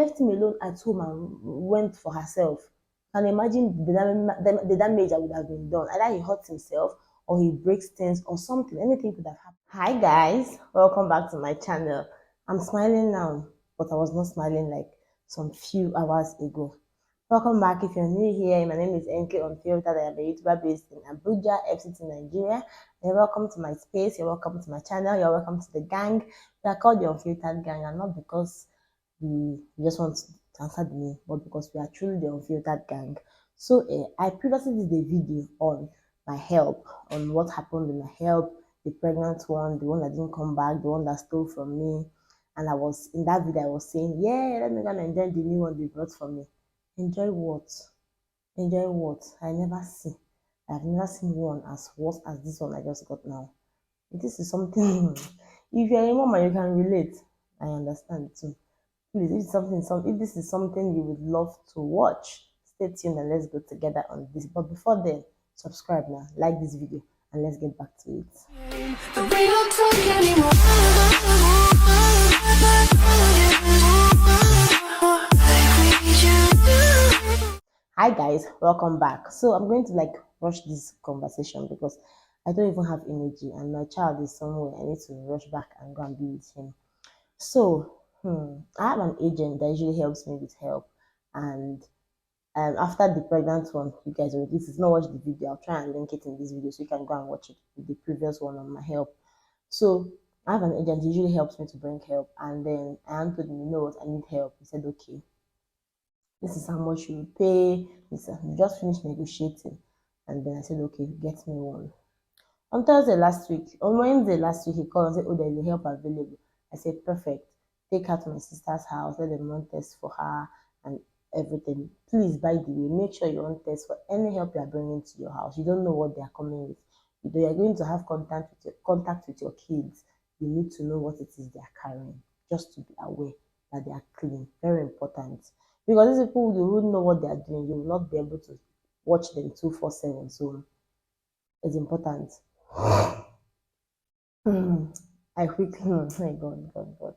Left him alone at home and went for herself. Can you imagine the damage that would have been done? Either he hurt himself or he breaks things or something. Anything could have happened. Hi guys, welcome back to my channel. I'm smiling now, but I was not smiling like some few hours ago. Welcome back. If you're new here, my name is NK Unfiltered. I am a YouTuber based in Abuja, FCT, Nigeria. You're welcome to my space. You're welcome to my channel. You're welcome to the gang. We are called the Unfiltered Gang, and not because we just want to answer the name, but because we are truly the Unfiltered Gang. So I previously did a video on my help, on what happened with my help, the pregnant one, the one that didn't come back, the one that stole from me. And I was in that video, I was saying, yeah, let me go and enjoy the new one they brought for me. Enjoy what? Enjoy what? I've never seen one as worse as this one I just got now. This is something, if you're a mom and you can relate, I understand too. Please, if this is something you would love to watch, stay tuned and let's go together on this. But before then, subscribe now, like this video, and let's get back to it. But we don't talk anymore. Hi guys, welcome back. So I'm going to rush this conversation because I don't even have energy and my child is somewhere. I need to rush back and go and be with him. So I have an agent that usually helps me with help, and after the pregnant one, you guys already, if you've not watched the video, I'll try and link it in this video so you can go and watch it with the previous one on my help. So I have an agent who usually helps me to bring help, and then I told him, you know what, I need help. He said, okay, this is how much you will pay. We just finished negotiating, and then I said, okay, get me one. On Thursday last week, on Wednesday last week, he called and said, oh, there's a help available. I said, perfect. Take her to my sister's house, let them run tests for her and everything. Please, by the way, make sure you run tests for any help you are bringing to your house. You don't know what they are coming with. If you are going to have contact with your kids, you need to know what it is they are carrying, just to be aware that they are clean. Very important. Because these people, you wouldn't know what they are doing. You will not be able to watch them 247. So it's important. I quickly, oh my God.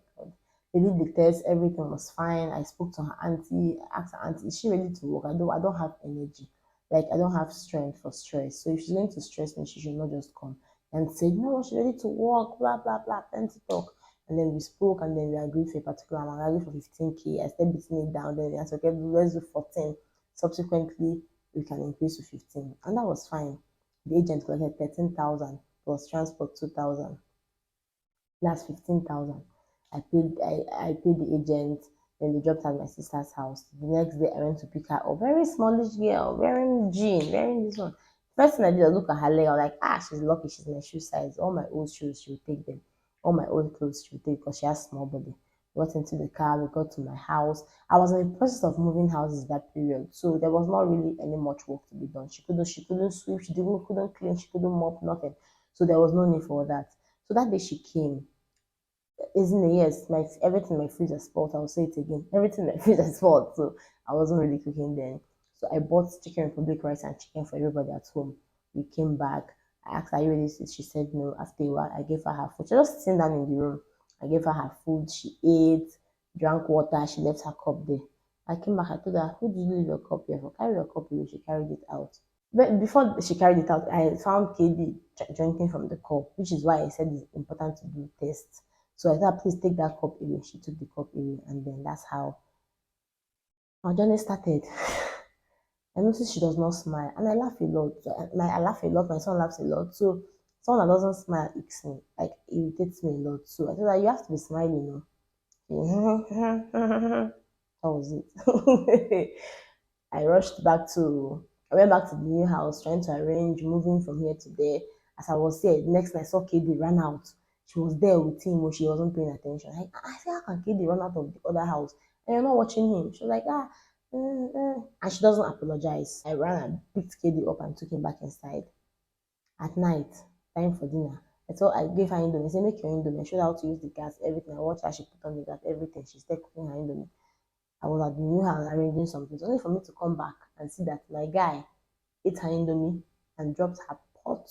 They did the test, everything was fine. I spoke to her auntie, I asked her auntie, is she ready to work? I don't have energy. Like I don't have strength for stress. So if she's going to stress me, she should not just come and say, no, she's ready to work, blah blah blah, plenty talk. And then we spoke and then we agreed for a particular amount. I agreed for 15K. I started beating it down. Then we said, okay, let's do 14. Subsequently, we can increase to 15. And that was fine. The agent collected 13,000 plus transport 2,000. That's 15,000. I paid the agent, then they dropped at my sister's house. The next day I went to pick her up. Very smallish girl, wearing jean, wearing this one. First thing I did was look at her leg. I was like, she's lucky she's my shoe size. All my old shoes, she will take them. All my old clothes she will take because she has small body. We got into the car, we got to my house. I was in the process of moving houses that period. So there was not really any much work to be done. She couldn't sweep, couldn't clean, she couldn't mop, nothing. So there was no need for that. So that day she came, isn't it? Yes, my everything in my fridge is spoiled. I'll say it again. Everything in my fridge is spoiled. So I wasn't really cooking then. So I bought chicken republic rice and chicken for everybody at home. We came back. I asked, are you ready to eat? She said no. After a while, I gave her food. She was just sitting down in the room. I gave her food. She ate, drank water. She left her cup there. I came back. I told her, who did you leave your cup here for? Carry your cup away. She carried it out. But before she carried it out, I found KD drinking from the cup, which is why I said it's important to do tests. So I said, please take that cup away. She took the cup away, and then that's how our journey started. I noticed she does not smile, and I laugh a lot. So I laugh a lot. My son laughs a lot. So someone that doesn't smile icks me, like irritates me a lot. So I told her, you have to be smiling, that was it. I went back to the new house, trying to arrange moving from here to there. As I was there, next night I saw KD ran out. She was there with him, but she wasn't paying attention. I said, how can KD run out of the other house and you're not watching him? She was like, and she doesn't apologize. I ran and picked KD up and took him back inside. At night, time for dinner. I gave her indomie. I said, make your indomie. I showed her how to use the gas, everything. I watched her, she put on the gas, everything. She started cooking her indomie. I was at the new house arranging something, only for me to come back and see that my guy ate her indomie and dropped her pot,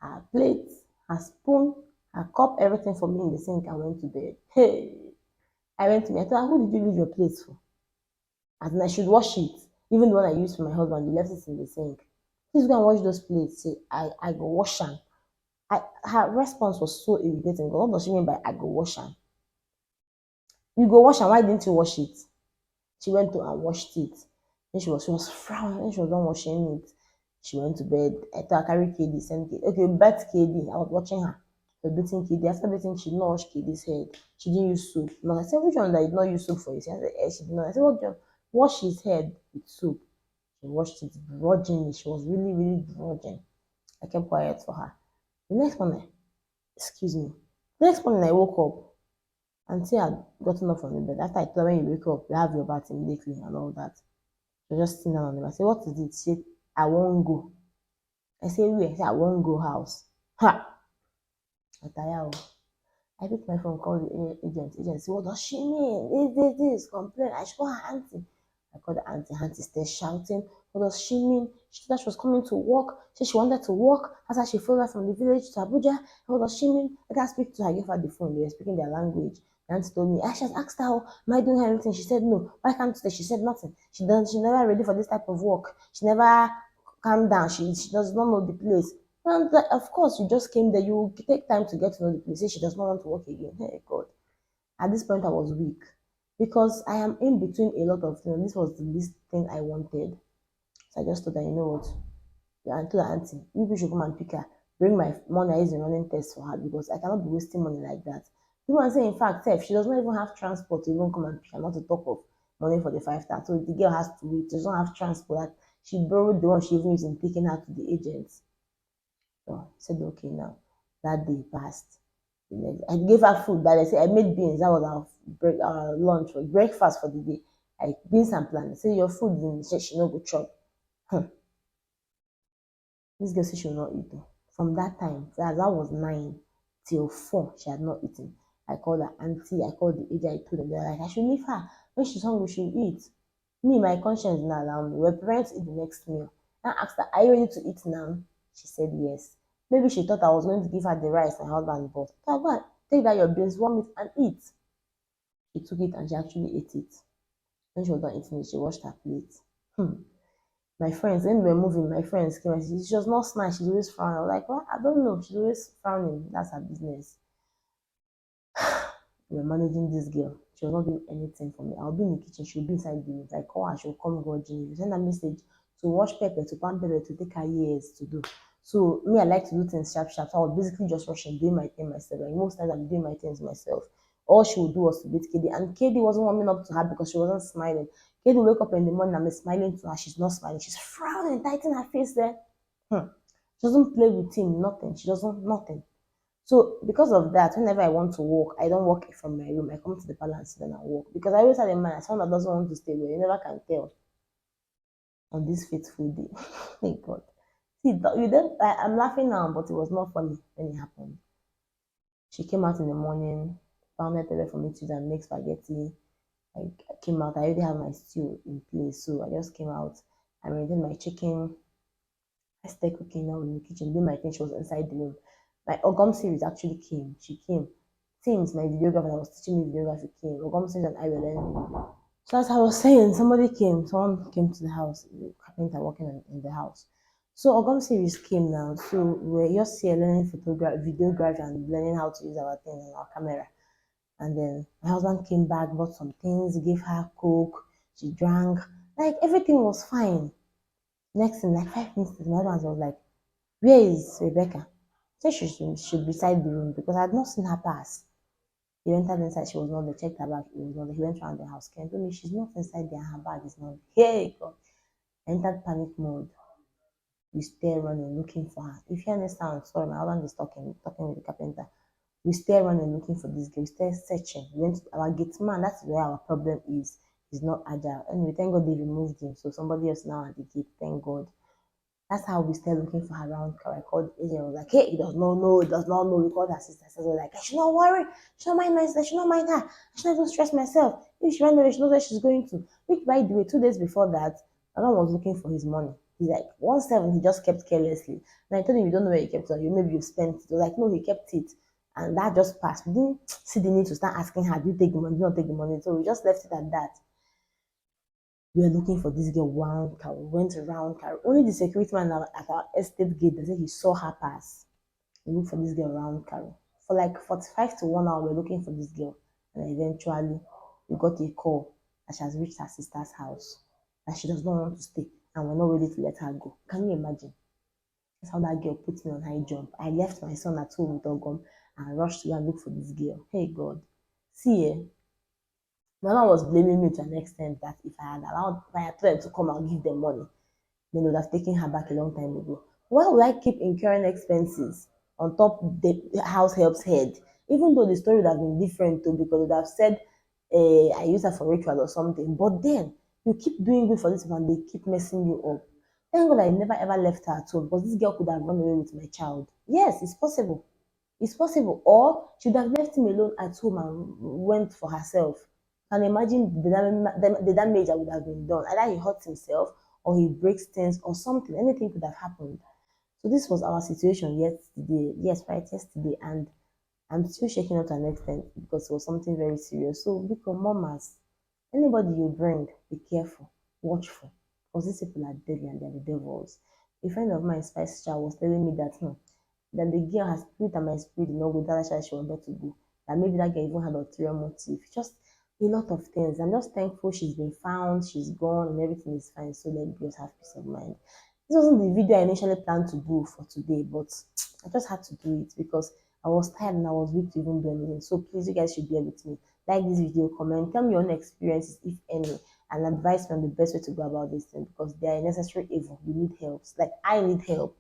her plate, her spoon, her cup, everything for me in the sink and went to bed. Hey, I went to me, I told her, who did you leave your plates for? As in I should wash it. Even the one I used for my husband, you left it in the sink. Please go and wash those plates. Say, I go wash them. Her response was so irritating. What does she mean by I go wash them? You go wash them, why didn't you wash it? She went to and washed it. Then she was frowning. Then she was done washing it. She went to bed. I thought I carried KD, sent KD. Okay, bet KD. I was watching her. She was beating KD. After beating, she did not wash KD's head. She didn't use soap. No, I said, which one that did not use soap for you? She said, she did not. I said, what John? Wash his head with soap. She washed it grudgingly. She was really, really grudging. I kept quiet for her. The next morning, excuse me. The next morning I woke up. Auntie had gotten up from the bed. After I told her when you wake up, you have your bath immediately and all that. She was just sitting down on them. I said, what is it? She said, I won't go. I said, where? I said, I won't go house. Ha! I tire. I picked my phone, called the agent. Agent said, what does she mean? This, complain. I should call her auntie. I called the auntie. Auntie still shouting. What does she mean? She said she was coming to work. She said she wanted to work. After she flew her from the village to Abuja. What does she mean? I can't speak to her. I gave her the phone. They were speaking their language. The auntie told me, I just asked her, am I doing her anything? She said no. Why can't you stay? She said nothing. She never ready for this type of work. She never calmed down. She does not know the place. And like, of course, you just came there. You take time to get to know the place. Say she does not want to work again. Hey, God. At this point, I was weak because I am in between a lot of things. This was the least thing I wanted. So I just thought that, you know what? Yeah, I told the auntie, you people should come and pick her. Bring my money. I use the running test for her because I cannot be wasting money like that. People are saying, in fact, if she does not even have transport to even come and pick her, not to talk of money for the 5 star. So the girl has to wait. She doesn't have transport. She borrowed the one she even used in taking her to the agents. So I said, okay, now. That day passed. I gave her food, but I said I made beans. That was our lunch or breakfast for the day. I beans and plantain. I said your food in she no go chop. This girl said she will not eat. Oh. From that time, as that was 9 till 4, she had not eaten. I called her auntie, I called the agent, I told them, they're like, I should leave her. When she's hungry, she'll eat. Me, my conscience did not allow me. We're preparing to eat the next meal. I asked her, are you ready to eat now? She said yes. Maybe she thought I was going to give her the rice my husband bought. So I go, take that your beans, warm it, and eat. She took it and she actually ate it. When she was done eating it, she washed her plate. My friends, when we were moving, my friends came and said, she was not nice, she's always frowning. I was like, well, I don't know, she's always frowning. That's her business. We were managing this girl. She was not doing anything for me. I'll be in the kitchen, she'll be inside the room. If I call her, she'll come grudging. If you send a message to wash pepper, to pan pepper, to take her years to do. So me, I like to do things sharp, sharp. So I was basically just rushing, doing my thing myself. Like most times I'm doing my things myself. All she would do was to beat KD. And KD wasn't warming up to her because she wasn't smiling. KD wake up in the morning, I'm smiling to her. She's not smiling. She's frowning, tightening her face there. She doesn't play with him, nothing. She doesn't, nothing. So because of that, whenever I want to walk, I don't walk from my room. I come to the palace then I walk. Because I always had a man, someone that doesn't want to stay where you never can tell on this fateful day. Thank God. See, you don't, I'm laughing now, but it was not funny when it happened. She came out in the morning, found pepper for me to use and make spaghetti. I came out, I already have my stew in place. So I just came out. I made my chicken. I started cooking now in the kitchen, doing my thing. She was inside the room. My Ogum series actually came. She came. Teams, my videographer that was teaching me videography came. Ogum series and I were learning. So as I was saying, someone came to the house, the carpenter working in the house. So Ogum series came now. So we were just here learning photography, videography and learning how to use our things and our camera. And then my husband came back, bought some things, gave her coke, she drank. Like everything was fine. Next thing, like 5 minutes, my husband was like, where is Rebecca? Said she should be beside the room because I had not seen her pass. He entered inside, she was not there, checked her bag, she was not there. He went around the house, came to me, she's not inside there, her bag is not there. Hey God. I entered panic mode. We stare running, looking for her. If you understand, sorry, my husband is talking with the carpenter. We stare running, looking for this girl. We stare searching. We went to our gate man, that's where our problem is. He's not agile. Anyway, thank God they removed him. So somebody else now at the gate, thank God. That's how we started looking for her around. I called the agent. I was like, hey, he does not know. He does not know. We called her sister. So we were like, I should not worry. I should not mind my sister. I should not mind her. I should not even stress myself. If she ran away, she knows where she's going to. Which, by the way, 2 days before that, my mom was looking for his money. He's like, 1/7, he just kept carelessly. And I told him, you don't know where he kept it. You maybe you spent it. He was like, no, he kept it. And that just passed. We didn't see the need to start asking her, do you take the money, do you not take the money? So we just left it at that. We were looking for this girl round car. We went around car. Only the security man at our estate gate that said he saw her pass. We looked for this girl around car. For like 45 to 1 hour, we were looking for this girl. And eventually, we got a call that she has reached her sister's house. That she does not want to stay. And we're not ready to let her go. Can you imagine? That's how that girl put me on high jump. I left my son at home with Ogum and rushed to go and look for this girl. Hey God. See, Mama was blaming me to an extent that if I had told them to come and give them money, then they would have taken her back a long time ago. Why would I keep incurring expenses on top the house help's head? Even though the story would have been different too, because they would have said I use her for ritual or something. But then you keep doing good for this and they keep messing you up. Thank God I never ever left her at home because this girl could have run away with my child. Yes, it's possible. It's possible. Or she would have left him alone at home and went for herself. Can you imagine the damage that would have been done? Either he hurts himself or he breaks things or something. Anything could have happened. So this was our situation yesterday. Yes, right, yesterday. And I'm still shaking out to an extent because it was something very serious. So because mamas, anybody you bring, be careful, watchful. Because these people are deadly and they're the devils. A friend of mine, Spice Child, was telling me that the girl, her spirit and my spirit did not go. That's why she wanted to go. That maybe that girl even had ulterior motive. Just a lot of things. I'm just thankful she's been found, she's gone, and everything is fine. So let me just have peace of mind. This wasn't the video I initially planned to do for today, but I just had to do it because I was tired and I was weak to even do anything. So please, you guys should bear with me. Like this video, comment, tell me your own experiences, if any, and advise me on the best way to go about this thing because they are a necessary evil. You need help. Like I need help.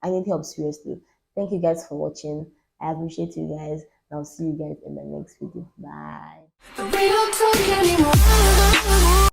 I need help seriously. Thank you guys for watching. I appreciate you guys. And I'll see you guys in the next video. Bye. We don't talk anymore.